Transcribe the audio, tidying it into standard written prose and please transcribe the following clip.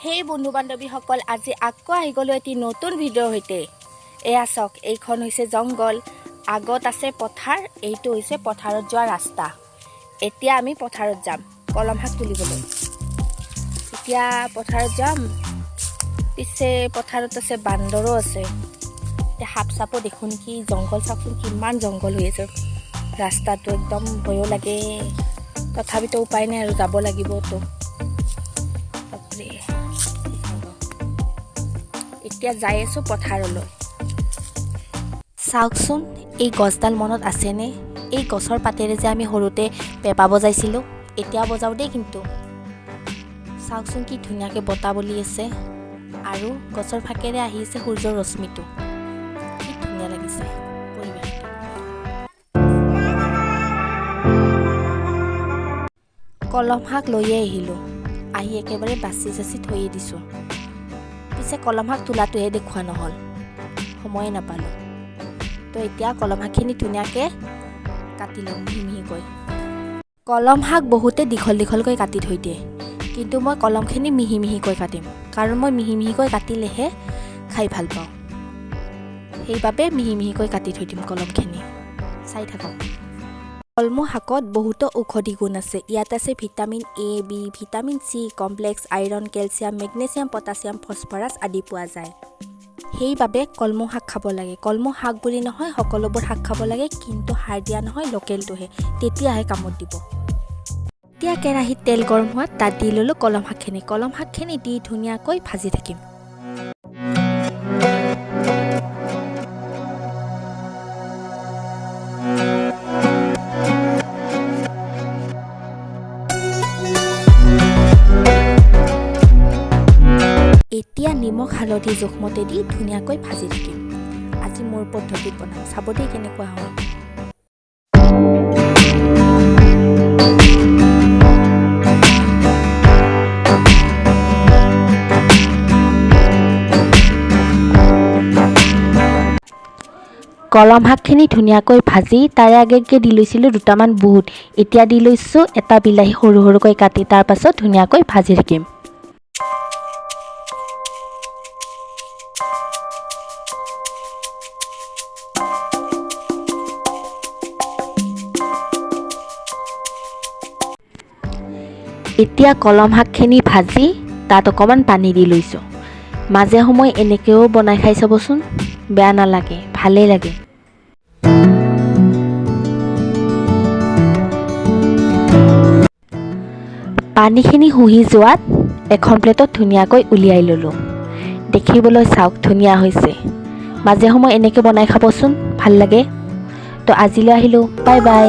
হেই বন্ধু বান্ধৱীসকল, আজি আকৌ আহি গ'লো এটি নতুন ভিডিঅ'ৰ সৈতে। এয়া চাওক, এইখন হৈছে জংগল, আগত আছে পথাৰ, এইটো হৈছে পথাৰত যোৱা ৰাস্তা। এতিয়া আমি পথাৰত যাম কলম শাক তুলিবলৈ। এতিয়া পথাৰত যাম, পিছে পথাৰত আছে বান্দৰো আছে, এতিয়া সাপ চাপো দেখোঁ নেকি। জংঘল চাওকচোন, কিমান জংঘল হৈ আছে। ৰাস্তাটো একদম ভয়ো লাগে, তথাপিতো উপায় নাই আৰু যাব লাগিবতো। এতিয়া যাই আছোঁ পথাৰলৈ। চাওকচোন, এই গছডাল মনত আছেনে? এই গছৰ পাতেৰে যে আমি সৰুতে পেঁপা বজাইছিলোঁ, এতিয়া বজাওঁ দেই কিন্তু। চাওকচোন কি ধুনীয়াকৈ বতাহ বলি আছে, আৰু গছৰ ফাকেৰে আহি আছে সূৰ্যৰ ৰশ্মিটো। কি ধুনীয়া লাগিছে পৰিৱেশটো। কলম শাক লৈয়ে আহিলোঁ, আহি একেবাৰে বাচি চাচি থৈয়ে দিছোঁ। পিছে কলম শাক তোলাটোহে দেখুওৱা নহ'ল, সময়ে নাপালোঁ। তো এতিয়া কলম শাকখিনি ধুনীয়াকৈ কাটি ল'ম মিহি মিহিকৈ। কলম শাক বহুতে দীঘল দীঘলকৈ কাটি থৈ দিয়ে, কিন্তু মই কলমখিনি মিহি মিহিকৈ কাটিম, কাৰণ মই মিহি মিহিকৈ কাটিলেহে খাই ভাল পাওঁ। সেইবাবে মিহি মিহিকৈ কাটি থৈ দিম কলমখিনি। চাই থাকক। কলমৌ শাকত বহুতো ঔষধি গুণ আছে। ইয়াত আছে vitamin A, B, vitamin C, complex, iron, calcium, magnesium, potassium, phosphorus আদি পোৱা যায়। সেইবাবে কলমৌ শাক খাব লাগে। কলমৌ শাক বুলি নহয়, সকলোবোৰ শাক খাব লাগে, কিন্তু সাৰ দিয়া নহয়, লোকেলটোহে, তেতিয়াহে কামত দিব। এতিয়া কেৰাহীত তেল গৰম হোৱাত তাত দি ল'লোঁ কলম শাকখিনি। কলম শাকখিনি দি ধুনীয়াকৈ ভাজি থাকিম। এতিয়া নিমখ হালধি জোখমতে দি ধুনীয়াকৈ ভাজি থাকিম। আজি মোৰ পদ্ধতিত বনাম, চাব দেই কেনেকুৱা হয়। কলম শাকখিনি ধুনীয়াকৈ ভাজি তাৰে আগেয়ে দি লৈছিলোঁ দুটামান বুট। এতিয়া দি লৈছোঁ এটা বিলাহী সৰু সৰুকৈ কাটি, তাৰ পাছত ধুনীয়াকৈ ভাজি থাকিম। এতিয়া কলম শাকখিনি ভাজি তাত অকণমান পানী দি লৈছোঁ। মাজে সময়ে এনেকৈও বনাই খাই চাবচোন, বেয়া নালাগে, ভালেই লাগে। পানীখিনি শুহি যোৱাত এখন প্লেটত ধুনীয়াকৈ উলিয়াই ল'লোঁ। দেখিবলৈ চাওক ধুনীয়া হৈছে। মাজে সময়ে এনেকৈ বনাই খাবচোন, ভাল লাগে। তো আজিলৈ আহিলোঁ, বাই বাই।